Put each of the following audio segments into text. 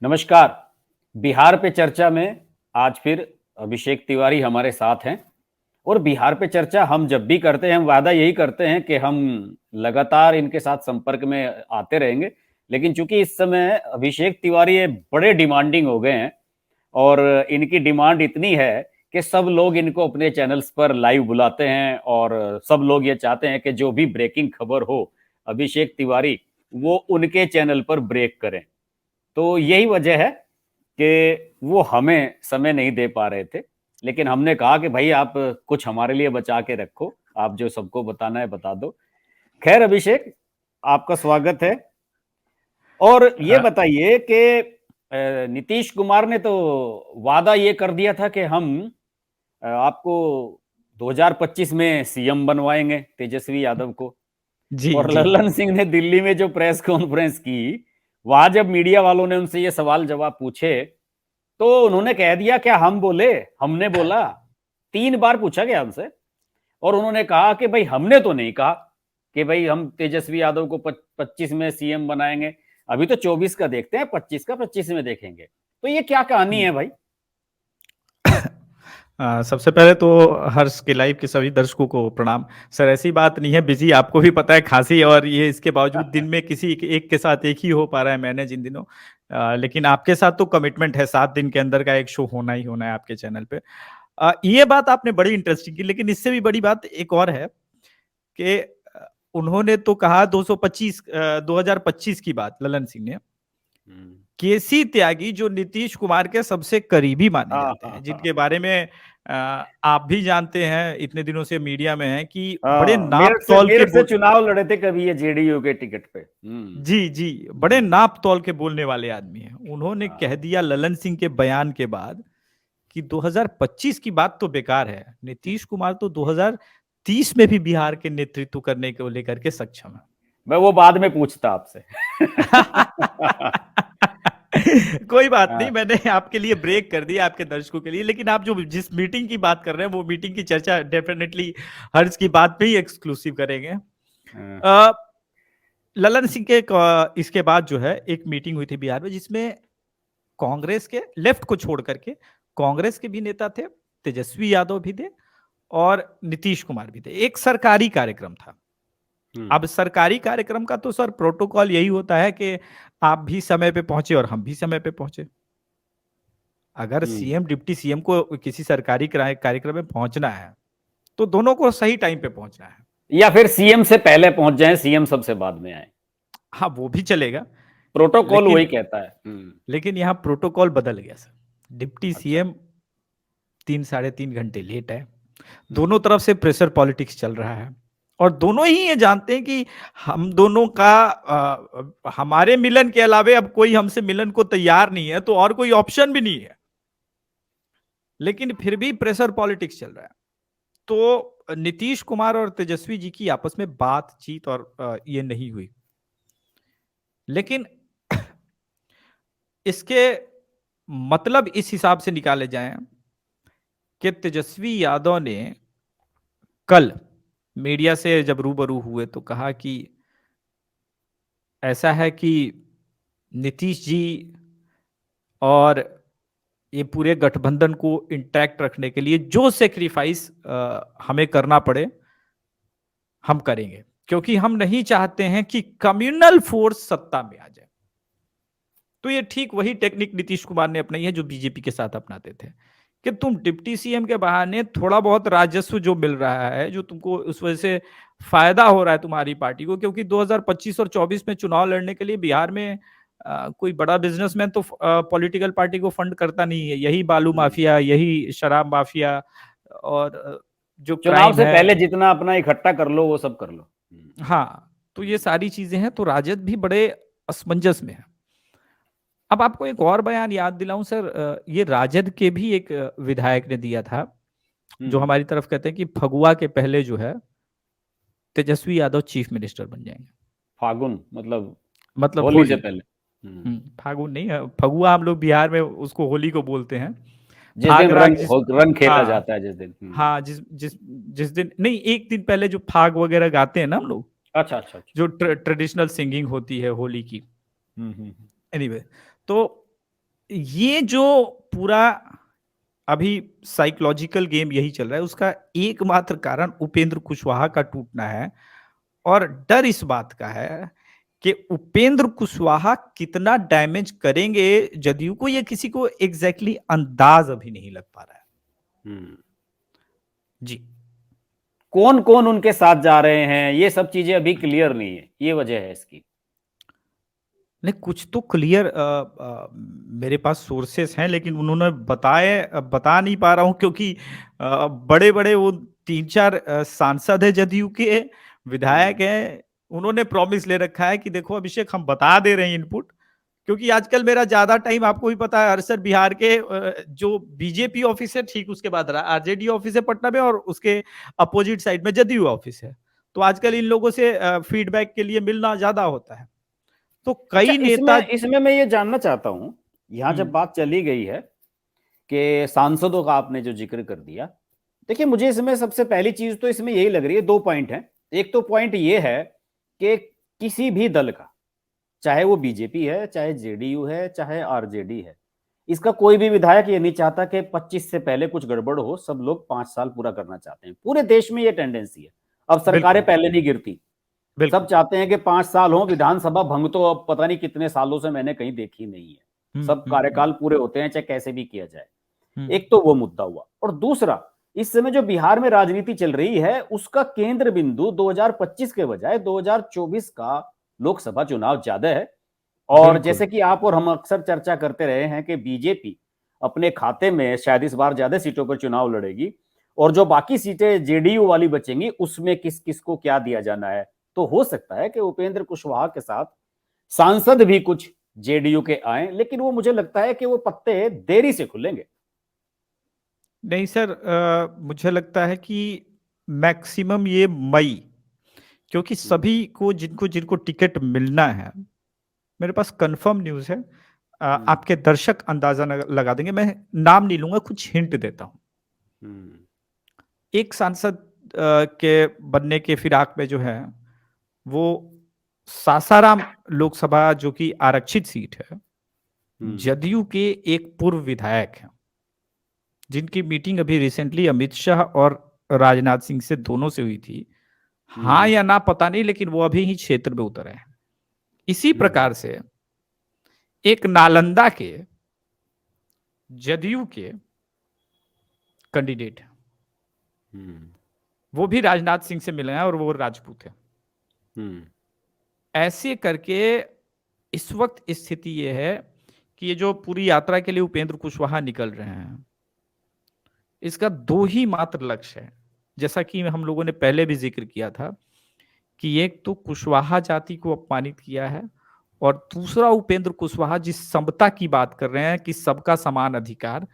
नमस्कार। बिहार पे चर्चा में आज फिर अभिषेक तिवारी हमारे साथ हैं। और बिहार पे चर्चा हम जब भी करते हैं, हम वादा यही करते हैं कि हम लगातार इनके साथ संपर्क में आते रहेंगे। लेकिन चूंकि इस समय अभिषेक तिवारी ये बड़े डिमांडिंग हो गए हैं और इनकी डिमांड इतनी है कि सब लोग इनको अपने चैनल्स पर लाइव बुलाते हैं और सब लोग ये चाहते हैं कि जो भी ब्रेकिंग खबर हो अभिषेक तिवारी वो उनके चैनल पर ब्रेक करें। तो यही वजह है कि वो हमें समय नहीं दे पा रहे थे। लेकिन हमने कहा कि भाई आप कुछ हमारे लिए बचा के रखो, आप जो सबको बताना है बता दो। खैर अभिषेक, आपका स्वागत है। और ये हाँ, बताइए कि नीतीश कुमार ने तो वादा ये कर दिया था कि हम आपको 2025 में सीएम बनवाएंगे, तेजस्वी यादव को। जी, और जी। लल्लन सिंह ने दिल्ली में जो प्रेस कॉन्फ्रेंस की, वहां जब मीडिया वालों ने उनसे ये सवाल जवाब पूछे तो उन्होंने कह दिया क्या हम बोले, हमने बोला। 3 बार पूछा गया हमसे और उन्होंने कहा कि भाई हमने तो नहीं कहा कि भाई हम तेजस्वी यादव को 25 में सीएम बनाएंगे। अभी तो 24 का देखते हैं, 25 का 25 में देखेंगे। तो ये क्या कहानी हुँ। है भाई? सबसे पहले तो हर्ष के लाइव के सभी दर्शकों को प्रणाम। सर ऐसी बात नहीं है, बिज़ी आपको भी पता है खाँसी और ये इसके बावजूद दिन में किसी एक के साथ एक ही हो पा रहा है मैनेज इन दिनों। लेकिन आपके साथ तो कमिटमेंट है 7 दिन के अंदर का एक शो होना ही होना है आपके चैनल पे। ये बात आपने बड़ी इंटरेस्टिंग की लेकिन इससे भी बड़ी बात एक और है कि उन्होंने तो कहा 2025 की बात ललन सिंह ने। हम्म। केसी त्यागी जो नीतीश कुमार के सबसे करीबी माने हाँ जाते हाँ हैं, हाँ जिनके बारे में आप भी जानते हैं, इतने दिनों से मीडिया में हैं कि बड़े हाँ, नाप तौल के मेरठ से बोल चुनाव लड़े थे कभी ये जेडीयू के टिकट पे। जी, जी, बड़े नाप तौल के बोलने वाले आदमी हैं। उन्होंने कह हाँ। दिया ललन सिंह के बयान के बाद कि 2025 की बात तो बेकार है, नीतीश कुमार तो 2030 में भी बिहार के नेतृत्व करने को लेकर के सक्षम है। मैं वो बाद में पूछता आपसे। कोई बात नहीं, हाँ। मैंने आपके लिए ब्रेक कर दिया आपके दर्शकों के लिए, लेकिन आप जो जिस मीटिंग की बात कर रहे हैं वो मीटिंग की चर्चा डेफिनेटली हर्ष की बात पे ही एक्सक्लूसिव करेंगे। हाँ। अ, ललन सिंह के इसके बाद जो है एक मीटिंग हुई थी बिहार में जिसमें कांग्रेस के लेफ्ट को छोड़ करके कांग्रेस के भी नेता थे, तेजस्वी यादव भी थे और नीतीश कुमार भी थे। एक सरकारी कार्यक्रम था। हम्म। अब सरकारी कार्यक्रम का तो सर प्रोटोकॉल यही होता है कि आप भी समय पे पहुंचे और हम भी समय पे पहुंचे। अगर हम्म। सीएम डिप्टी सीएम को किसी सरकारी कार्यक्रम में पहुंचना है तो दोनों को सही टाइम पे पहुंचना है। या फिर सीएम से पहले पहुंच जाएं, सीएम सबसे बाद में आए। हाँ, वो भी चलेगा। प्रोटोकॉल लेकिन वही कहता है। लेकिन यहाँ प्रोटोकॉल बदल गया सर। डिप्टी अच्छा। सीएम 3 साढ़े 3 घंटे लेट है। हम्म। दोनों तरफ से प्रेशर पॉलिटिक्स चल रहा है और दोनों ही ये जानते हैं कि हम दोनों का हमारे मिलन के अलावे अब कोई हमसे मिलन को तैयार नहीं है, तो और कोई ऑप्शन भी नहीं है। लेकिन फिर भी प्रेशर पॉलिटिक्स चल रहा है। तो नीतीश कुमार और तेजस्वी जी की आपस में बातचीत और ये नहीं हुई। लेकिन इसके मतलब इस हिसाब से निकाले जाएं कि तेजस्वी यादव ने कल मीडिया से जब रूबरू हुए तो कहा कि ऐसा है कि नीतीश जी और ये पूरे गठबंधन को इंटैक्ट रखने के लिए जो सेक्रीफाइस हमें करना पड़े हम करेंगे, क्योंकि हम नहीं चाहते हैं कि कम्युनल फोर्स सत्ता में आ जाए। तो ये ठीक वही टेक्निक नीतीश कुमार ने अपनाई है जो बीजेपी के साथ अपनाते थे कि तुम डिप्टी सीएम के बहाने थोड़ा बहुत राजस्व जो मिल रहा है, जो तुमको उस वजह से फायदा हो रहा है तुम्हारी पार्टी को, क्योंकि 2025 और 24 में चुनाव लड़ने के लिए बिहार में कोई बड़ा बिजनेसमैन तो पॉलिटिकल पार्टी को फंड करता नहीं है। यही बालू हम्म। माफिया, यही शराब माफिया और जो चुनाव क्राइम से है। पहले जितना अपना इकट्ठा कर लो वो सब कर लो। हाँ, तो ये सारी चीजें हैं, तो राजद भी बड़े असमंजस में है। अब आपको एक और बयान याद दिलाऊं सर, ये राजद के भी एक विधायक ने दिया था जो हम्म। हमारी तरफ कहते हैं कि फगुआ के पहले जो है तेजस्वी यादव चीफ मिनिस्टर बन जाएंगे। फागुन मतलब मतलब होली से होली। पहले। फागुन नहीं है, फगुआ हम लोग बिहार में उसको होली को बोलते हैं। जिस दिन फागराग रंग जिस रंग खेला हाँ, जाता है जिस दिन। हाँ, जिस जिस जिस दिन नहीं, एक दिन पहले जो फाग वगैरह गाते हैं ना हम लोग, अच्छा अच्छा अच्छा। जो ट्रेडिशनल सिंगिंग होती है होली की। हम्म। एनीवे, तो ये जो पूरा अभी साइकोलॉजिकल गेम यही चल रहा है, उसका एकमात्र कारण उपेंद्र कुशवाहा का टूटना है। और डर इस बात का है कि उपेंद्र कुशवाहा कितना डैमेज करेंगे जदयू को, ये किसी को एग्जैक्टली अंदाज अभी नहीं लग पा रहा है। जी। कौन कौन उनके साथ जा रहे हैं, ये सब चीजें अभी क्लियर नहीं है, ये वजह है इसकी। नहीं, कुछ तो क्लियर मेरे पास सोर्सेस हैं, लेकिन उन्होंने बता नहीं पा रहा हूं, क्योंकि बड़े बड़े वो 3-4 सांसद है जदयू के, विधायक हैं, उन्होंने प्रॉमिस ले रखा है कि देखो अभिषेक, हम बता दे रहे हैं इनपुट। क्योंकि आजकल मेरा ज्यादा टाइम, आपको भी पता है, अरसर बिहार के जो बीजेपी ऑफिस है, ठीक उसके बाद आरजेडी ऑफिस है पटना में, और उसके अपोजिट साइड में जदयू ऑफिस है। तो आजकल इन लोगों से फीडबैक के लिए मिलना ज्यादा होता है। तो अच्छा, कई नेता। इसमें मैं ये जानना चाहता हूं, यहां जब बात चली गई है कि सांसदों का आपने जो जिक्र कर दिया, देखिए मुझे इसमें सबसे पहली चीज तो इसमें यही लग रही है, दो पॉइंट हैं। एक तो पॉइंट ये है कि किसी भी दल का, चाहे वो बीजेपी है, चाहे जेडीयू है, चाहे आरजेडी है, इसका कोई भी विधायक ये नहीं चाहता कि 25 से पहले कुछ गड़बड़ हो। सब लोग 5 साल पूरा करना चाहते हैं, पूरे देश में ये टेंडेंसी है। अब सरकारें पहले नहीं गिरती, सब चाहते हैं कि 5 साल हो। विधानसभा भंग तो अब पता नहीं कितने सालों से मैंने कहीं देखी नहीं है, सब कार्यकाल पूरे होते हैं, चाहे कैसे भी किया जाए। एक तो वो मुद्दा हुआ, और दूसरा, इस समय जो बिहार में राजनीति चल रही है, उसका केंद्र बिंदु 2025 के बजाय 2024 का लोकसभा चुनाव ज्यादा है। और जैसे कि आप और हम अक्सर चर्चा करते रहे हैं कि बीजेपी अपने खाते में शायद इस बार ज्यादा सीटों पर चुनाव लड़ेगी, और जो बाकी सीटें जेडीयू वाली बचेंगी उसमें किस किस को क्या दिया जाना है। तो हो सकता है कि उपेंद्र कुशवाहा के साथ सांसद भी कुछ जेडीयू के आए, लेकिन वो मुझे लगता है कि वो पत्ते देरी से खुलेंगे। नहीं सर, मुझे लगता है कि मैक्सिमम ये मई, क्योंकि सभी को जिनको जिनको टिकट मिलना है, मेरे पास कंफर्म न्यूज़ है, आपके दर्शक अंदाजा लगा देंगे, मैं नाम नहीं लूंगा, कुछ हिंट देता हूं। एक सांसद के बनने के फिराक में जो है, वो सासाराम लोकसभा जो कि आरक्षित सीट है, जदयू के एक पूर्व विधायक हैं, जिनकी मीटिंग अभी रिसेंटली अमित शाह और राजनाथ सिंह से दोनों से हुई थी। हाँ या ना पता नहीं, लेकिन वो अभी ही क्षेत्र में उतरे हैं। इसी प्रकार से एक नालंदा के जदयू के कैंडिडेट हैं, वो भी राजनाथ सिंह से मिले हैं, और वो राजपूत है। ऐसे करके इस वक्त स्थिति ये है कि ये जो पूरी यात्रा के लिए उपेंद्र कुशवाहा निकल रहे हैं, इसका दो ही मात्र लक्ष्य है, जैसा कि हम लोगों ने पहले भी जिक्र किया था, कि एक तो कुशवाहा जाति को अपमानित किया है, और दूसरा उपेंद्र कुशवाहा जिस समता की बात कर रहे हैं कि सबका समान अधिकार,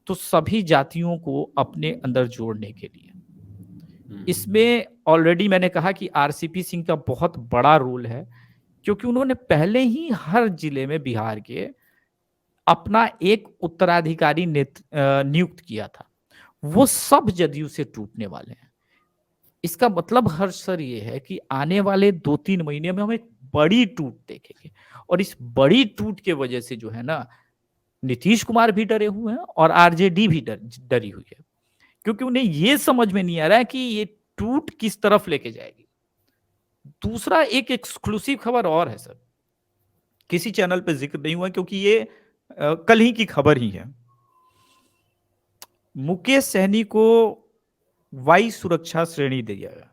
तो सभी जातियों को अपने अंदर जोड़ने के लिए। इसमें ऑलरेडी मैंने कहा कि आरसीपी सिंह का बहुत बड़ा रोल है, क्योंकि उन्होंने पहले ही हर जिले में बिहार के अपना एक उत्तराधिकारी नियुक्त किया था। वो सब जदयू से टूटने वाले हैं। इसका मतलब हर्ष सर ये है कि आने वाले 2-3 महीने में हम एक बड़ी टूट देखेंगे, और इस बड़ी टूट के वजह से जो है ना, नीतीश कुमार भी डरे हुए हैं और आरजेडी भी डरी हुई है, क्योंकि उन्हें ये समझ में नहीं आ रहा है कि ये टूट किस तरफ लेके जाएगी। दूसरा, एक एक्सक्लूसिव खबर और है सर, किसी चैनल पे जिक्र नहीं हुआ, क्योंकि ये कल ही की खबर ही है। मुकेश सहनी को वायु सुरक्षा श्रेणी दिया गया,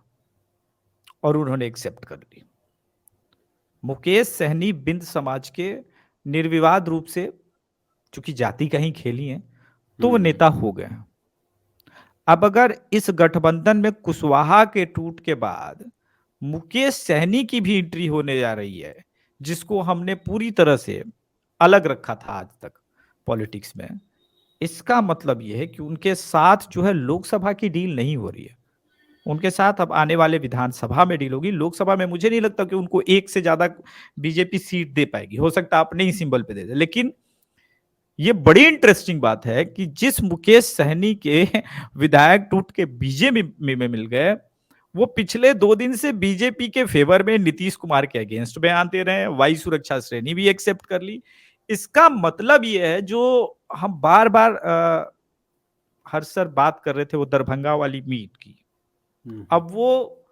और उन्होंने एक्सेप्ट कर ली। मुकेश सहनी बिंद समाज के निर्विवाद रूप से, चूंकि जाति का ही खेली है, तो वो नेता हो गए हैं। अब अगर इस गठबंधन में कुशवाहा के टूट के बाद मुकेश सहनी की भी एंट्री होने जा रही है, जिसको हमने पूरी तरह से अलग रखा था आज तक पॉलिटिक्स में, इसका मतलब यह है कि उनके साथ जो है लोकसभा की डील नहीं हो रही है, उनके साथ अब आने वाले विधानसभा में डील होगी। लोकसभा में मुझे नहीं लगता कि उनको एक से ज्यादा बीजेपी सीट दे पाएगी, हो सकता है अपने ही सिंबल पे दे दे। लेकिन ये बड़ी इंटरेस्टिंग बात है कि जिस मुकेश सहनी के विधायक टूट के बीजेपी में मिल गए, वो पिछले 2 दिन से बीजेपी के फेवर में नीतीश कुमार के अगेंस्ट बयान दे रहे हैं, वायु सुरक्षा श्रेणी भी एक्सेप्ट कर ली। इसका मतलब ये है, जो हम बार बार हर्ष सर बात कर रहे थे वो दरभंगा वाली मीट की, अब वो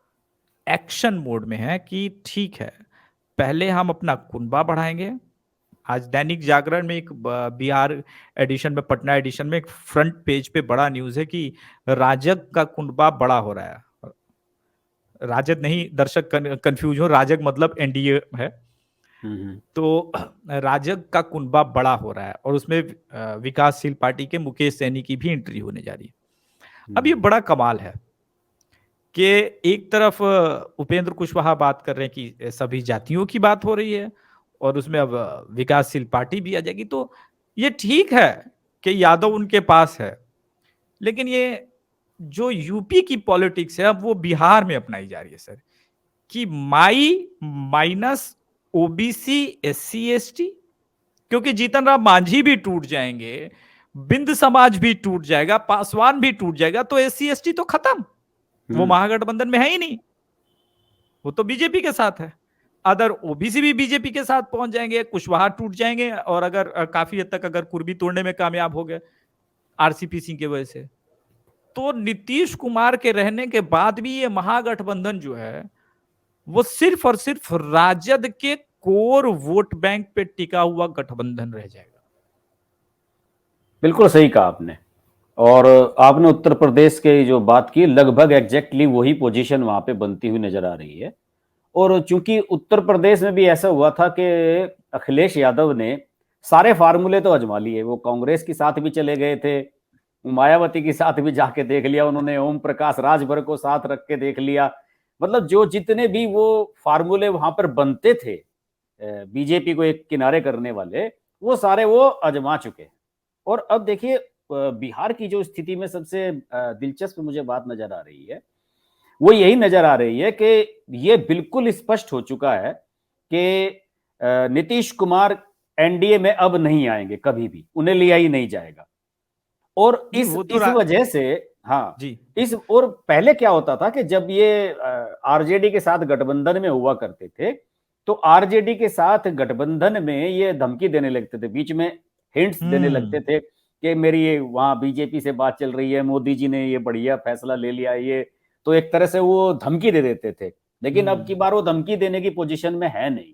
एक्शन मोड में है कि ठीक है, पहले हम अपना कुनबा बढ़ाएंगे। आज दैनिक जागरण में एक बिहार एडिशन में, पटना एडिशन में एक फ्रंट पेज पे बड़ा न्यूज है कि राजग का कुनबा बड़ा हो रहा है। राजद नहीं, दर्शक कंफ्यूज हो, राजग मतलब एनडीए है। तो राजग का कुनबा बड़ा हो रहा है और उसमें विकासशील पार्टी के मुकेश सैनी की भी एंट्री होने जा रही है। अब ये बड़ा कमाल है कि एक तरफ उपेंद्र कुशवाहा बात कर रहे हैं कि सभी जातियों की बात हो रही है और उसमें अब विकासशील पार्टी भी आ जाएगी। तो ये ठीक है कि यादव उनके पास है, लेकिन ये जो यूपी की पॉलिटिक्स है अब वो बिहार में अपनाई जा रही है सर, कि माई माइनस ओबीसी एससी एसटी, क्योंकि जीतन राम मांझी भी टूट जाएंगे, बिंद समाज भी टूट जाएगा, पासवान भी टूट जाएगा, तो एससी एसटी तो खत्म, वो महागठबंधन में है ही नहीं, वो तो बीजेपी के साथ है। अदर ओबीसी भी बीजेपी के साथ पहुंच जाएंगे, कुशवाहा टूट जाएंगे, और अगर काफी हद तक अगर कुर्बी तोड़ने में कामयाब हो गए आरसीपी सिंह की वजह से, तो नीतीश कुमार के रहने के बाद भी ये महागठबंधन जो है वो सिर्फ और सिर्फ राजद के कोर वोट बैंक पे टिका हुआ गठबंधन रह जाएगा। बिल्कुल सही कहा आपने। और आपने उत्तर प्रदेश के जो बात की, लगभग एग्जैक्टली वही पोजीशन वहां पे बनती हुई नजर आ रही है। और चूंकि उत्तर प्रदेश में भी ऐसा हुआ था कि अखिलेश यादव ने सारे फार्मूले तो आजमा लिए, वो कांग्रेस के साथ भी चले गए थे, मायावती के साथ भी जाके देख लिया उन्होंने, ओम प्रकाश राजभर को साथ रख के देख लिया। मतलब जो जितने भी वो फार्मूले वहां पर बनते थे बीजेपी को एक किनारे करने वाले, वो सारे वो आजमा चुके हैं। और अब देखिए बिहार की जो स्थिति में सबसे दिलचस्प मुझे बात नजर आ रही है, वो यही नजर आ रही है कि ये बिल्कुल स्पष्ट हो चुका है कि नीतीश कुमार एनडीए में अब नहीं आएंगे, कभी भी उन्हें लिया ही नहीं जाएगा। और जी, इस वो तो इस वजह से, हाँ, जी, इस और पहले क्या होता था कि जब ये आरजेडी के साथ गठबंधन में हुआ करते थे, तो आरजेडी के साथ गठबंधन में ये धमकी देने लगते थे, बीच में हिंट्स देने लगते थे कि मेरी ये वहां बीजेपी से बात चल रही है, मोदी जी ने ये बढ़िया फैसला ले लिया, ये तो एक तरह से वो धमकी दे देते थे। लेकिन अब की बार वो धमकी देने की पोजीशन में है नहीं।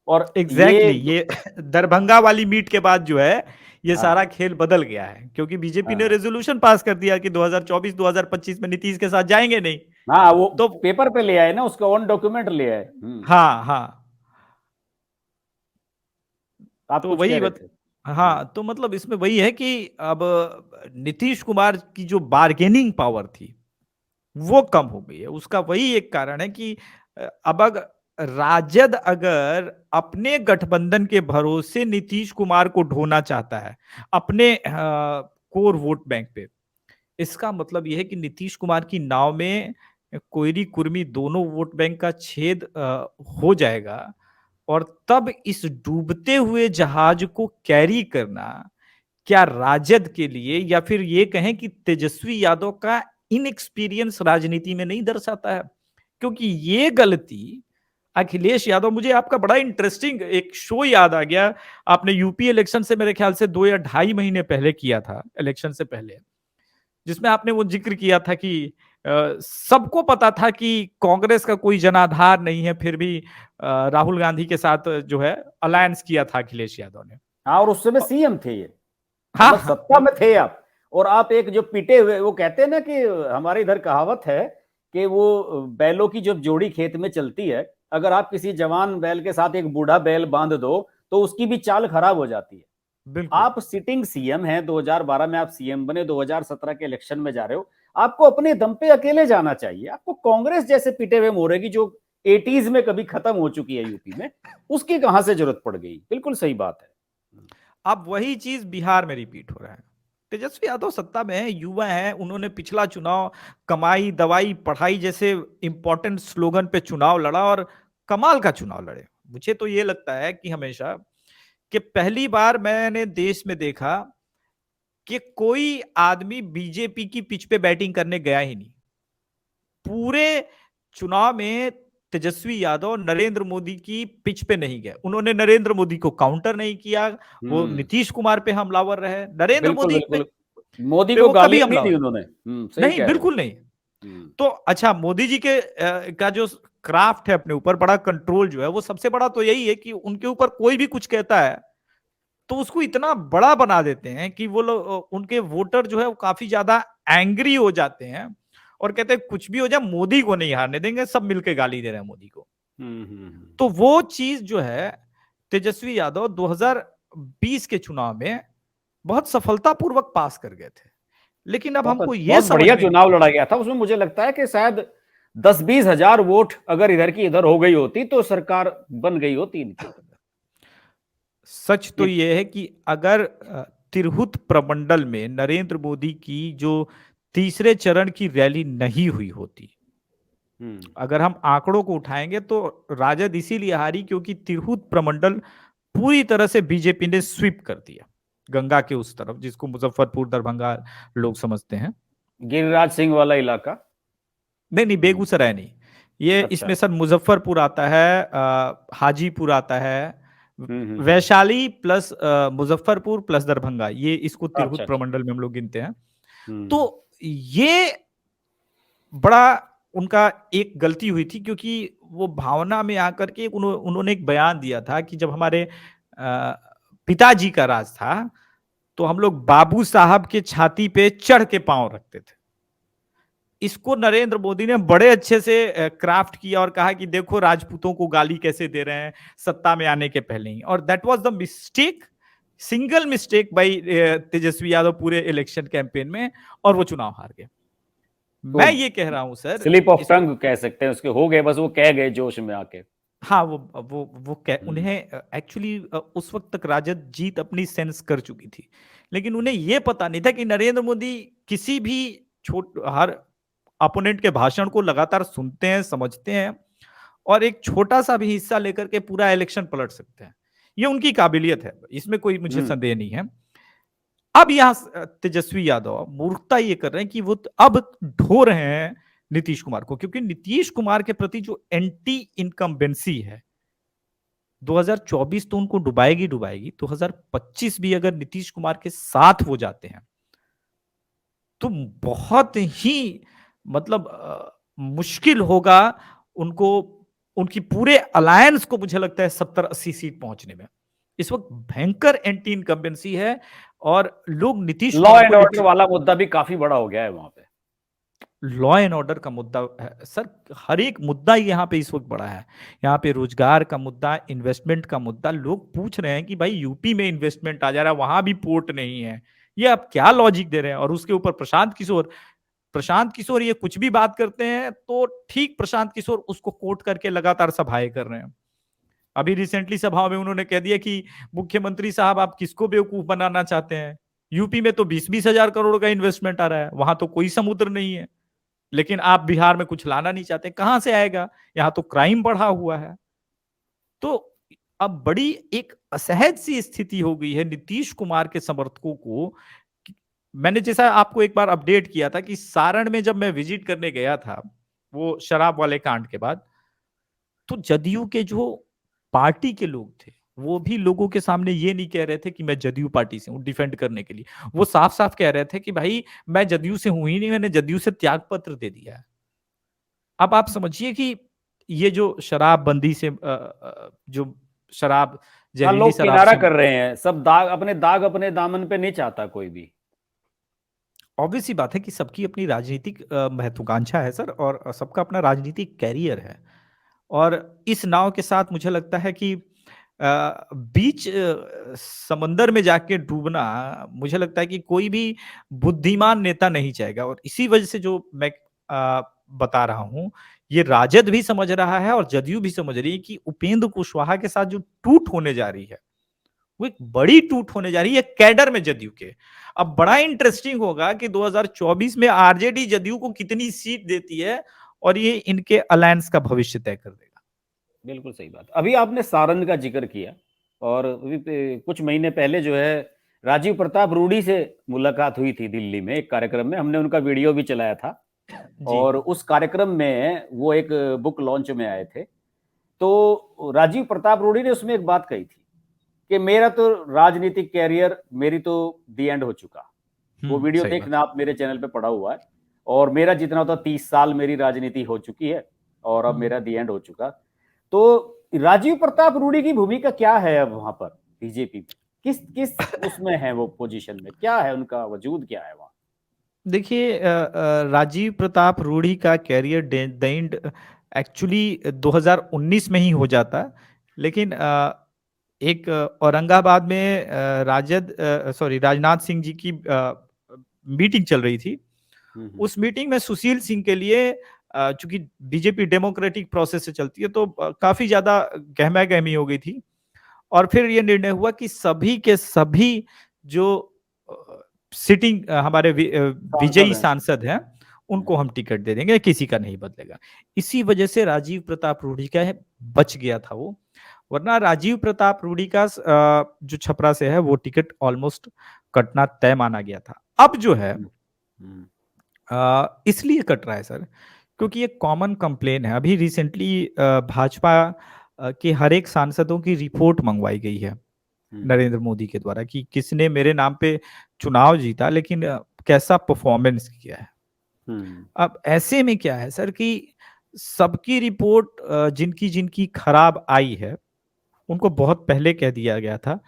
और एग्जैक्टली ये दरभंगा वाली मीट के बाद जो है ये सारा हाँ खेल बदल गया है, क्योंकि बीजेपी ने हाँ रेजोल्यूशन पास कर दिया कि 2024-2025 में नीतीश के साथ जाएंगे नहीं। हाँ, वो तो पेपर पे ले आए ना, उसका ऑन डॉक्यूमेंट ले आए। हाँ हाँ, आप तो कुछ कह वही रहे थे। हाँ, तो मतलब इसमें वही है कि अब नीतीश कुमार की जो बार्गेनिंग पावर थी वो कम हो गई है। उसका वही एक कारण है कि अब राजद अगर अपने गठबंधन के भरोसे नीतीश कुमार को ढोना चाहता है अपने कोर वोट बैंक पे, इसका मतलब यह है कि नीतीश कुमार की नाव में कोयरी कुर्मी दोनों वोट बैंक का छेद हो जाएगा, और तब इस डूबते हुए जहाज को कैरी करना क्या राजद के लिए, या फिर ये कहें कि तेजस्वी यादव का इनएक्सपीरियंस राजनीति में नहीं दर्शाता है। क्योंकि ये गलती अखिलेश यादव, मुझे आपका बड़ा इंटरेस्टिंग एक शो याद आ गया, आपने यूपी इलेक्शन से मेरे ख्याल से 2 या ढाई महीने पहले किया था, इलेक्शन से पहले, जिसमें आपने वो जिक्र किया था कि सबको पता था कि कांग्रेस का कोई जनाधार नहीं है, फिर भी राहुल गांधी के साथ जो है अलायंस किया था अखिलेश यादव ने। हाँ, और उस समय सीएम थे ये, हाँ मतलब हाँ, सत्ता में थे आप। और आप एक जो पिटे हुए, वो कहते हैं ना कि हमारे इधर कहावत है कि वो बैलों की जब जोड़ी खेत में चलती है, अगर आप किसी जवान बैल के साथ एक बूढ़ा बैल बांध दो तो उसकी भी चाल खराब हो जाती है। बिल्कुल। आप सिटिंग सीएम हैं, 2012 में आप सीएम बने, 2017 के इलेक्शन में जा रहे हो, आपको अपने दम पे अकेले जाना चाहिए। आपको कांग्रेस जैसे पिटे हुए मोरे की, जो 80s में कभी खत्म हो चुकी है यूपी में, उसकी कहां से जरूरत पड़ गई। बिल्कुल सही बात है। अब वही चीज बिहार में रिपीट हो रहा है। तेजस्वी यादव सत्ता में है, युवा है, उन्होंने पिछला चुनाव कमाई दवाई पढ़ाई जैसे इंपॉर्टेंट स्लोगन पे चुनाव लड़ा और कमाल का चुनाव लड़े। मुझे तो ये लगता है कि हमेशा कि पहली बार मैंने देश में देखा कि कोई आदमी बीजेपी की पिच पे बैटिंग करने गया ही नहीं। पूरे चुनाव में तेजस्वी यादव नरेंद्र मोदी की पिच पे नहीं गए, उन्होंने नरेंद्र मोदी को काउंटर नहीं किया, वो नीतीश कुमार पे हमलावर रहे, नरेंद्र बिल्कुल मोदी बिल्कुल, मोदी पे को वो कभी गालियां नहीं दी हमलावर उन्होंने। सही नहीं, कह रहे हो। बिल्कुल नहीं। तो अच्छा, मोदी जी के का जो क्राफ्ट है अपने ऊपर, बड़ा कंट्रोल जो है, वो सबसे बड़ा तो यही है कि उनके ऊपर कोई भी कुछ कहता है तो उसको इतना बड़ा बना देते हैं कि वो लोग, उनके वोटर जो है वो काफी ज्यादा एंग्री हो जाते हैं और कहते हैं कुछ भी हो जाए मोदी को नहीं हारने देंगे, सब मिलके गाली दे रहे हैं मोदी को। तो वो चीज जो है तेजस्वी यादव 2020 के चुनाव में बहुत सफलतापूर्वक पास कर गए थे। लेकिन अब हमको ये बहुत समझ बढ़िया में नहीं चुनाव लड़ा गया था उसमें। मुझे लगता है कि शायद 10-20 हजार वोट अगर इधर की इधर हो गई होती तो सरकार बन गई होती इनकी। सच तो ये यह है कि अगर तिरहुत प्रमंडल में नरेंद्र मोदी की जो तीसरे चरण की रैली नहीं हुई होती, अगर हम आंकड़ों को उठाएंगे तो राजद इसीलिए हारी क्योंकि तिरहुत प्रमंडल पूरी तरह से बीजेपी ने स्वीप कर दिया, गंगा के उस तरफ जिसको मुजफ्फरपुर दरभंगा लोग समझते हैं। गिरिराज सिंह वाला इलाका। नहीं नहीं, बेगूसराय नहीं, ये अच्छा। इसमें सर मुजफ्फरपुर आता है, हाजीपुर आता है, हम्म। वैशाली प्लस मुजफ्फरपुर प्लस दरभंगा, ये इसको अच्छा तिरहुत अच्छा। प्रमंडल में हम लोग गिनते हैं। तो हम्म ये बड़ा उनका एक गलती हुई थी क्योंकि वो भावना में आकर के उन्होंने एक बयान दिया था कि जब हमारे पिताजी का राज था तो हम लोग बाबू साहब के छाती पे चढ़ के पांव रखते थे। इसको नरेंद्र मोदी ने बड़े अच्छे से क्राफ्ट किया और कहा कि देखो राजपूतों को गाली कैसे दे रहे हैं सत्ता में आने के पहले ही, और that was the mistake, single mistake by Tejashwi Yadav पूरे इलेक्शन कैंपेन में, और वो चुनाव हार गए। तो मैं ये कह रहा हूं सर, स्लिप ऑफ इसको, टंग कह सकते हैं उसके, हो गए बस, वो कह गए जोश में आके। हाँ उन्हें एक्चुअली उस वक्त तक राजद जीत अपनी सेंस कर चुकी थी, लेकिन उन्हें यह पता नहीं था कि नरेंद्र मोदी किसी भी हर अपोनेंट के भाषण को लगातार सुनते हैं, समझते हैं, और एक छोटा सा भी हिस्सा लेकर के पूरा इलेक्शन पलट सकते हैं। ये उनकी काबिलियत है, इसमें कोई मुझे संदेह नहीं है। अब यहां तेजस्वी यादव मूर्खता ये कर रहे हैं कि वो अब ढो रहे हैं नीतीश कुमार को, क्योंकि नीतीश कुमार के प्रति जो एंटी इनकम्बेंसी है 2024 तो उनको डुबाएगी डुबाएगी, 2025 भी अगर नीतीश कुमार के साथ वो जाते हैं तो बहुत ही मतलब मुश्किल होगा उनको, उनकी पूरे अलायंस को मुझे लगता है 70-80 सीट पहुंचने में। इस वक्त भयंकर एंटी इनकम्बेंसी है और लोग नीतीश लॉ कुमार एंड को ऑर्डर वाला मुद्दा भी काफी बड़ा हो गया है वहां पे। लॉ एंड ऑर्डर का मुद्दा है सर, हर एक मुद्दा यहाँ पे इस वक्त बड़ा है। यहाँ पे रोजगार का मुद्दा, इन्वेस्टमेंट का मुद्दा, लोग पूछ रहे हैं कि भाई यूपी में इन्वेस्टमेंट आ जा रहा है, वहां भी पोर्ट नहीं है, ये आप क्या लॉजिक दे रहे हैं। और उसके ऊपर प्रशांत किशोर ये कुछ भी बात करते हैं तो ठीक प्रशांत किशोर उसको कोट करके लगातार सभाएं कर रहे हैं। अभी रिसेंटली सभा में उन्होंने कह दिया कि मुख्यमंत्री साहब आप किसको बेवकूफ बनाना चाहते हैं, यूपी में तो 20-20 हजार करोड़ का इन्वेस्टमेंट आ रहा है, वहां तो कोई समुद्र नहीं है, लेकिन आप बिहार में कुछ लाना नहीं चाहते, कहां से आएगा, यहां तो क्राइम बढ़ा हुआ है। तो अब बड़ी एक असहज सी स्थिति हो गई है नीतीश कुमार के समर्थकों को। मैंने जैसा आपको एक बार अपडेट किया था कि सारण में जब मैं विजिट करने गया था वो शराब वाले कांड के बाद, तो जदयू के जो पार्टी के लोग थे वो भी लोगों के सामने ये नहीं कह रहे थे कि मैं जदयू पार्टी से हूं डिफेंड करने के लिए, वो साफ साफ कह रहे थे कि भाई मैं जदयू से हूं ही नहीं, मैंने जदयू से त्याग पत्र दे दिया है। अब आप समझिए कि ये जो शराबबंदी से जो शराब, हाँ, जहरीली लोग शराब किनारा से, कर रहे हैं, सब दाग अपने दामन पे नहीं चाहता कोई भी। ऑब्वियस सी बात है कि सबकी अपनी राजनीतिक महत्वाकांक्षा है सर, और सबका अपना राजनीतिक कैरियर है। और इस नाव के साथ मुझे लगता है कि बीच समंदर में जाके डूबना मुझे लगता है कि कोई भी बुद्धिमान नेता नहीं चाहेगा, और इसी वजह से जो मैं बता रहा हूं, ये राजद भी समझ रहा है और जदयू भी समझ रही है कि उपेंद्र कुशवाहा के साथ जो टूट होने जा रही है वो एक बड़ी टूट होने जा रही है कैडर में जदयू के। अब बड़ा इंटरेस्टिंग होगा कि 2024 में आरजेडी जदयू को कितनी सीट देती है और ये इनके अलायंस का भविष्य तय कर देगा। बिल्कुल सही बात। अभी आपने सारण का जिक्र किया, और अभी कुछ महीने पहले जो है राजीव प्रताप रूडी से मुलाकात हुई थी दिल्ली में एक कार्यक्रम में, हमने उनका वीडियो भी चलाया था। जी। और उस कार्यक्रम में वो एक बुक लॉन्च में आए थे। तो राजीव प्रताप रूडी ने उसमें एक बात कही थी कि मेरा तो राजनीतिक कैरियर, मेरी तो दी एंड हो चुका। वो वीडियो सही बात देखना, आप मेरे चैनल पे पड़ा हुआ है। और मेरा जितना होता 30 साल मेरी राजनीति हो चुकी है और अब है। मेरा दी एंड हो चुका। तो राजीव प्रताप रूडी की भूमिका क्या है अब वहां पर बीजेपी में? किस किस उसमें है वो, पोजीशन में क्या है, उनका वजूद क्या है वहां? देखिए, राजीव प्रताप रूढ़ी का कैरियर द एंड एक्चुअली 2019 में ही हो जाता, लेकिन एक औरंगाबाद में राजनाथ सिंह जी की मीटिंग चल रही थी। हम्म। उस मीटिंग में सुशील सिंह के लिए, चूंकि बीजेपी डेमोक्रेटिक प्रोसेस से चलती है, तो काफी ज्यादा गहमा गहमी हो गई थी। और फिर ये निर्णय हुआ कि सभी के सभी जो सिटिंग हमारे सांसद विजयी हैं। सांसद हैं, उनको हम टिकट दे देंगे, किसी का नहीं बदलेगा। इसी वजह से राजीव प्रताप रूढ़ी का बच गया था वो। वरना राजीव प्रताप रूढ़ी का जो छपरा से है वो टिकट ऑलमोस्ट कटना तय माना गया था। अब जो है हम्म। इसलिए कट रहा है सर, क्योंकि ये कॉमन कंप्लेन है। अभी रिसेंटली भाजपा के हर एक सांसदों की रिपोर्ट मंगवाई गई है हम्म। नरेंद्र मोदी के द्वारा कि किसने मेरे नाम पे चुनाव जीता, लेकिन कैसा परफॉर्मेंस किया है। हम्म। अब ऐसे में क्या है सर कि सबकी रिपोर्ट जिनकी जिनकी खराब आई है, उनको बहुत पहले कह दिया गया था,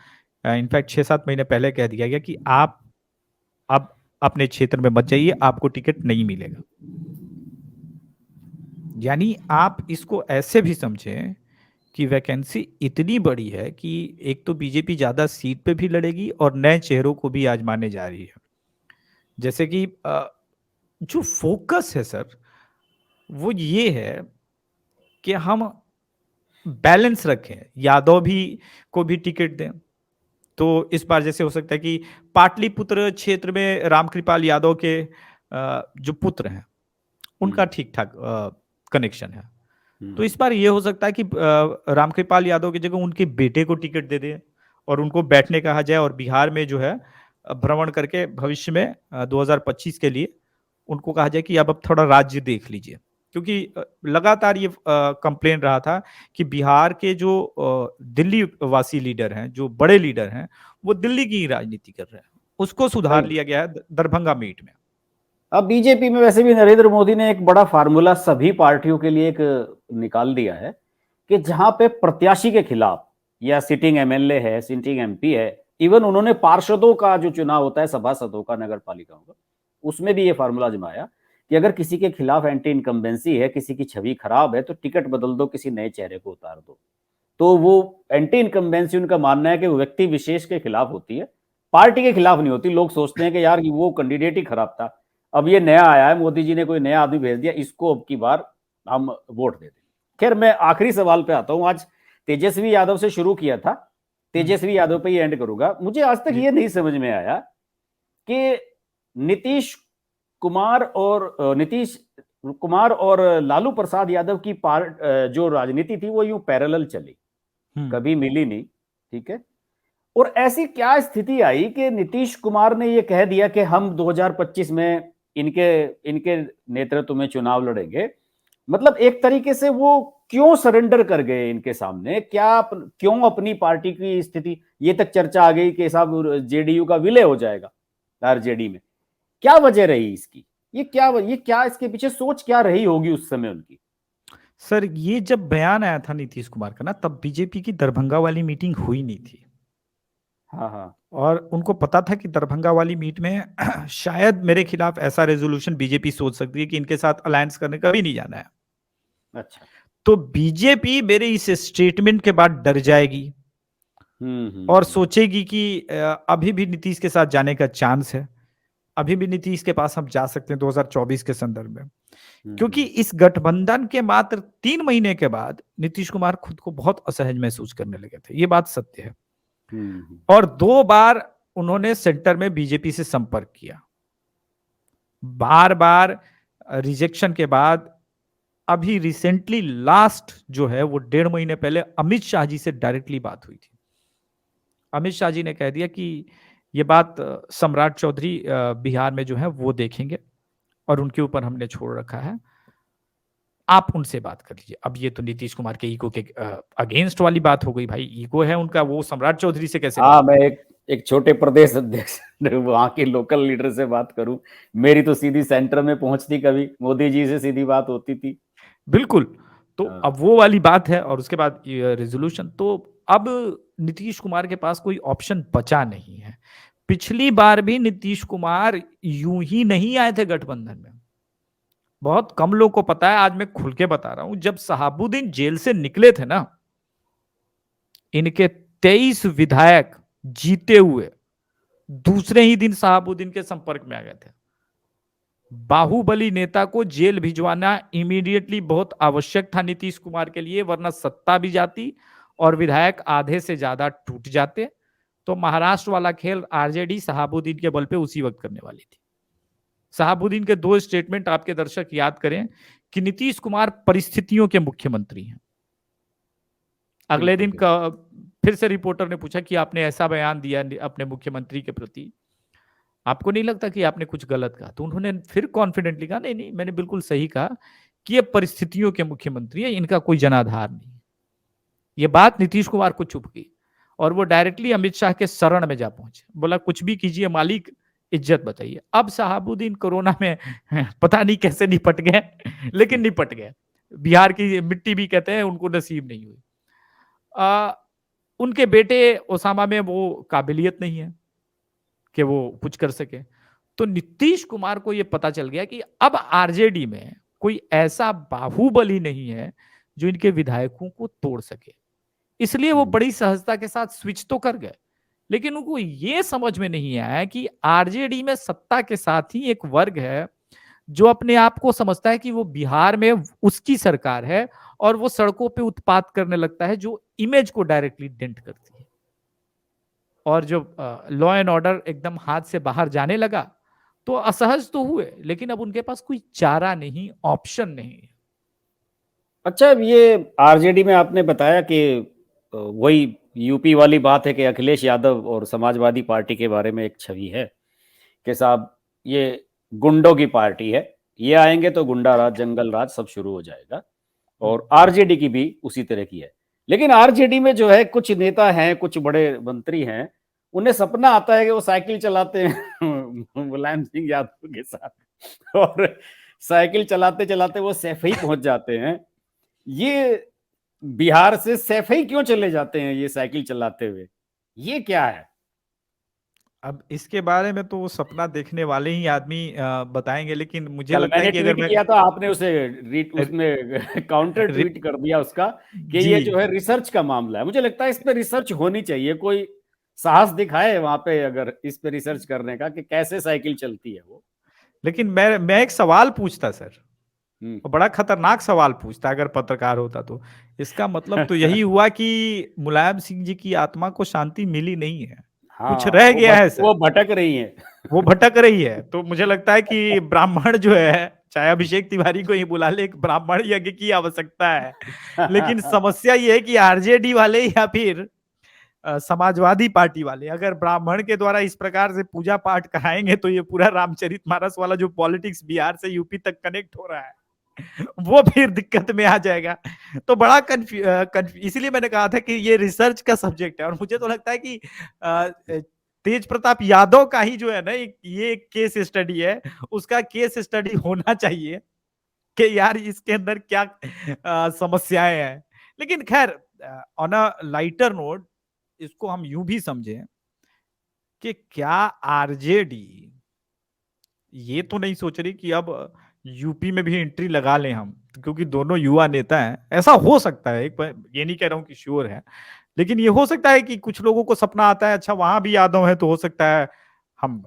इनफैक्ट 6-7 महीने पहले कह दिया गया कि आप अब अपने क्षेत्र में मत जाइए, आपको टिकट नहीं मिलेगा। यानी आप इसको ऐसे भी समझें कि वैकेंसी इतनी बड़ी है कि एक तो बीजेपी ज्यादा सीट पे भी लड़ेगी और नए चेहरों को भी आजमाने जा रही है। जैसे कि जो फोकस है सर, वो ये है कि हम बैलेंस रखें, यादव भी को भी टिकट दें। तो इस बार जैसे हो सकता है कि पाटलिपुत्र क्षेत्र में रामकृपाल यादव के जो पुत्र हैं, उनका हम्म। ठीक ठाक कनेक्शन है। तो हम्म। इस बार ये हो सकता है कि रामकृपाल यादव की जगह उनके बेटे को टिकट दे दें और उनको बैठने कहा जाए, और बिहार में जो है भ्रमण करके भविष्य में 2025 के लिए उनको कहा जाए कि अब थोड़ा राज्य देख लीजिए। क्योंकि लगातार ये कंप्लेन रहा था कि बिहार के जो दिल्ली वासी लीडर हैं, जो बड़े लीडर हैं, वो दिल्ली की ही राजनीति कर रहे हैं। उसको सुधार सही। लिया गया है दरभंगा मीट में। अब बीजेपी में वैसे भी नरेंद्र मोदी ने एक बड़ा फार्मूला सभी पार्टियों के लिए एक निकाल दिया है कि जहां पे प्रत्याशी के खिलाफ या सिटिंग एमएलए है, सिटिंग एमपी है, इवन उन्होंने पार्षदों का जो चुनाव होता है, सभासदों का, नगर पालिकाओं का, उसमें भी ये फार्मूला आजमाया कि अगर किसी के खिलाफ एंटी इनकम्बेंसी है, किसी की छवि खराब है, तो टिकट बदल दो, किसी नए चेहरे को उतार दो। तो वो एंटी इनकम्बेंसी, उनका मानना है कि वो व्यक्ति विशेष के खिलाफ होती है, पार्टी के खिलाफ नहीं होती। लोग सोचते हैं कि यार वो कैंडिडेट ही खराब था, अब ये नया आया है, मोदी जी ने कोई नया आदमी भेज दिया, इसको अब की बार हम वोट दे दें। खैर, मैं आखिरी सवाल पे आता हूं। आज तेजस्वी यादव से शुरू किया था, तेजस्वी यादव पे ही एंड करूंगा। मुझे आज तक जी। ये नहीं समझ में आया कि नीतीश नीतीश कुमार और लालू प्रसाद यादव की जो राजनीति थी वो यूं पैरेलल चली, हम्म। कभी मिली नहीं। ठीक है। और ऐसी क्या स्थिति आई कि नीतीश कुमार ने ये कह दिया कि हम 2025 में इनके इनके नेतृत्व में चुनाव लड़ेंगे? मतलब एक तरीके से वो क्यों सरेंडर कर गए इनके सामने? क्यों अपनी पार्टी की स्थिति, ये तक चर्चा आ गई कि साहब जेडीयू का विलय हो जाएगा आरजेडी में। क्या वजह रही इसकी? ये क्या इसके पीछे सोच क्या रही होगी उस समय उनकी? सर, ये जब बयान आया था नीतीश कुमार का ना, तब बीजेपी की दरभंगा वाली मीटिंग हुई नहीं थी। हाँ, हाँ। और उनको पता था कि दरभंगा वाली मीट में शायद मेरे खिलाफ ऐसा रेजोल्यूशन बीजेपी सोच सकती है कि इनके साथ अलायंस करने का भी नहीं जाना है। अच्छा। तो बीजेपी मेरे इस स्टेटमेंट के बाद डर जाएगी हम्म। और सोचेगी कि अभी भी नीतीश के साथ जाने का चांस है, अभी भी नीतीश के पास हम जा सकते हैं 2024 के संदर्भ में। क्योंकि हम्म। इस गठबंधन के मात्र 3 महीने के बाद नीतीश कुमार खुद को बहुत असहज महसूस करने लगे थे, ये बात सत्य है। हम्म। और 2 बार उन्होंने सेंटर में बीजेपी से संपर्क किया, बार बार रिजेक्शन के बाद अभी रिसेंटली लास्ट जो है वो 1.5 महीने पहले अमित शाह जी से डायरेक्टली बात हुई थी। अमित शाह जी ने कह दिया कि ये बात सम्राट चौधरी बिहार में जो है वो देखेंगे, और उनके ऊपर हमने छोड़ रखा है। आप उनसे बात कर लीजिए। अब ये तो नीतीश कुमार के ईगो के अगेंस्ट वाली बात हो गई भाई, ईगो है उनका, वो सम्राट चौधरी से कैसे हाँ, बात मैं करें? एक छोटे प्रदेश अध्यक्ष वहां के लोकल लीडर से बात करूं, मेरी तो सीधी सेंटर में पहुंचती, कभी मोदी जी से सीधी बात होती थी। बिल्कुल। तो हाँ, अब वो वाली बात है और उसके बाद रेजोल्यूशन। तो अब नीतीश कुमार के पास कोई ऑप्शन बचा नहीं है। पिछली बार भी नीतीश कुमार यूं ही नहीं आए थे गठबंधन में। बहुत कम लोगों को पता है, आज मैं खुल के बता रहा हूं, जब शहाबुद्दीन जेल से निकले थे ना, इनके 23 विधायक जीते हुए दूसरे ही दिन शहाबुद्दीन के संपर्क में आ गए थे। बाहुबली नेता को जेल भिजवाना इमीडिएटली बहुत आवश्यक था नीतीश कुमार के लिए, वरना सत्ता भी जाती और विधायक आधे से ज्यादा टूट जाते। तो महाराष्ट्र वाला खेल आरजेडी शहाबुद्दीन के बल पे उसी वक्त करने वाली थी। शहाबुद्दीन के 2 स्टेटमेंट आपके दर्शक याद करें कि नीतीश कुमार परिस्थितियों के मुख्यमंत्री हैं। अगले बिल्कुल दिन बिल्कुल। फिर से रिपोर्टर ने पूछा कि आपने ऐसा बयान दिया अपने मुख्यमंत्री के प्रति, आपको नहीं लगता कि आपने कुछ गलत कहा? तो उन्होंने फिर कॉन्फिडेंटली कहा, नहीं नहीं, मैंने बिल्कुल सही कहा कि ये परिस्थितियों के मुख्यमंत्री है, इनका कोई जनाधार नहीं। ये बात नीतीश कुमार को चुप गई और वो डायरेक्टली अमित शाह के शरण में जा पहुंचे, बोला कुछ भी कीजिए मालिक, इज्जत बताइए। अब शहाबुद्दीन कोरोना में पता नहीं कैसे निपट गए, लेकिन निपट गए। बिहार की मिट्टी भी कहते हैं उनको नसीब नहीं हुई। उनके बेटे ओसामा में वो काबिलियत नहीं है कि वो कुछ कर सके। तो नीतीश कुमार को यह पता चल गया कि अब आरजेडी में कोई ऐसा बाहुबली नहीं है जो इनके विधायकों को तोड़ सके। इसलिए वो बड़ी सहजता के साथ स्विच तो कर गए, लेकिन उनको ये समझ में नहीं आया कि आरजेडी में सत्ता के साथ ही एक वर्ग है जो अपने आप को समझता है कि वो बिहार में उसकी सरकार है और वो सड़कों पे उत्पात करने लगता है, जो इमेज को डायरेक्टली डेंट करती है। और जो लॉ एंड ऑर्डर एकदम हाथ से बाहर जाने लगा तो असहज तो हुए, लेकिन अब उनके पास कोई चारा नहीं, ऑप्शन नहीं। अच्छा, ये आरजेडी में आपने बताया कि वही यूपी वाली बात है कि अखिलेश यादव और समाजवादी पार्टी के बारे में एक छवि है कि साहब ये गुंडों की पार्टी है, ये आएंगे तो गुंडा राज, जंगल राज सब शुरू हो जाएगा। और आरजेडी की भी उसी तरह की है। लेकिन आरजेडी में जो है कुछ नेता हैं, कुछ बड़े मंत्री हैं, उन्हें सपना आता है कि वो साइकिल चलाते हैं मुलायम सिंह यादव के साथ, और साइकिल चलाते चलाते वो सैफई पहुंच जाते हैं। ये बिहार से सैफई क्यों चले जाते हैं ये साइकिल चलाते हुए, ये क्या है? अब इसके बारे में तो वो सपना देखने वाले ही आदमी बताएंगे, लेकिन मुझे कल लगता है मैंने कि अगर ट्वीट मैं किया था, आपने उसे उसमें काउंटर रि- ट्वीट कर दिया उसका कि जी, ये जो है रिसर्च का मामला है। मुझे लगता है इस पे रिसर्च होनी चाहिए, कोई साहस दिखाए वहां पे अगर इस पे रिसर्च करने का कि कैसे साइकिल चलती है वो। लेकिन मैं एक सवाल पूछता सर, हम्म। और बड़ा खतरनाक सवाल पूछता अगर पत्रकार होता तो। इसका मतलब तो यही हुआ कि मुलायम सिंह जी की आत्मा को शांति मिली नहीं है, कुछ हाँ, रह गया है सर, वो भटक रही है। वो भटक रही है। तो मुझे लगता है कि ब्राह्मण जो है, चाहे अभिषेक तिवारी को ही बुला ले, एक ब्राह्मण यज्ञ की आवश्यकता है। लेकिन समस्या ये है कि आरजेडी वाले या फिर समाजवादी पार्टी वाले अगर ब्राह्मण के द्वारा इस प्रकार से पूजा पाठ कराएंगे तो ये पूरा रामचरितमानस वाला जो पॉलिटिक्स बिहार से यूपी तक कनेक्ट हो रहा है वो फिर दिक्कत में आ जाएगा। तो बड़ा इसीलिए मैंने कहा था कि ये रिसर्च का सब्जेक्ट है। और मुझे तो लगता है कि तेज प्रताप यादव का ही जो है ना, ये केस स्टडी है, उसका केस स्टडी होना चाहिए कि यार इसके अंदर क्या समस्याएं हैं। लेकिन खैर, ऑन अ लाइटर नोट इसको हम यूं भी समझें कि क्या आरजेडी ये तो नहीं सोच रही कि अब यूपी में भी एंट्री लगा लें हम, क्योंकि दोनों युवा नेता हैं। ऐसा हो सकता है, एक ये नहीं कह रहा हूं कि श्योर है, लेकिन ये हो सकता है कि कुछ लोगों को सपना आता है, अच्छा वहां भी यादव है तो हो सकता है हम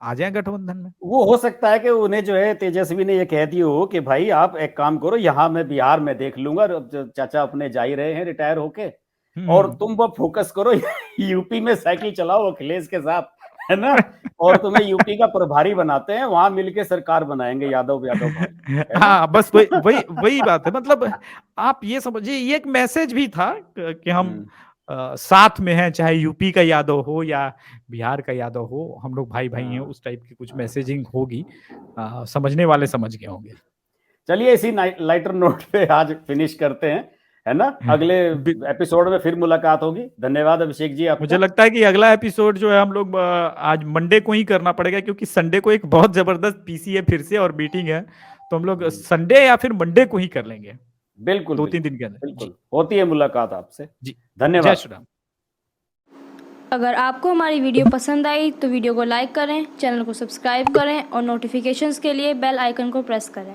आ जाएं गठबंधन में। वो हो सकता है कि उन्हें जो है तेजस्वी ने ये कह दिया हो कि भाई आप एक काम करो, यहाँ मैं बिहार में देख लूंगा, अब चाचा अपने जा ही रहे हैं रिटायर होके, और हम्म। तुम वो फोकस करो यूपी में साइकिल चलाओ अखिलेश के साथ, है ना, और तुम्हें यूपी का प्रभारी बनाते हैं, वहां मिलके सरकार बनाएंगे यादव यादव भाई, है ना। हाँ, बस वही वही वही बात है। मतलब आप ये समझिए, ये एक मैसेज भी था कि हम हम्म। साथ में हैं, चाहे यूपी का यादव हो या बिहार का यादव हो, हम लोग भाई भाई हैं, हाँ। उस टाइप की कुछ मैसेजिंग होगी। समझने वाले समझ गए होंगे। चलिए इसी लाइटर नोट पे आज फिनिश करते हैं, है ना? अगले एपिसोड में फिर मुलाकात होगी। धन्यवाद अभिषेक जी मुझे आपका। लगता है कि अगला एपिसोड जो है हम लोग आज मंडे को ही करना पड़ेगा, क्योंकि संडे को एक बहुत जबरदस्त पीसी है फिर से और मीटिंग है, तो हम लोग संडे या फिर मंडे को ही कर लेंगे, बिल्कुल 2-3 बिल्कुल दिन के अंदर। जी। बिल्कुल, होती है मुलाकात आपसे। जी। जय धन्यवाद। श्री राम। अगर आपको हमारी वीडियो पसंद आई तो वीडियो को लाइक करें, चैनल को सब्सक्राइब करें और नोटिफिकेशंस के लिए बेल आइकन को प्रेस करें।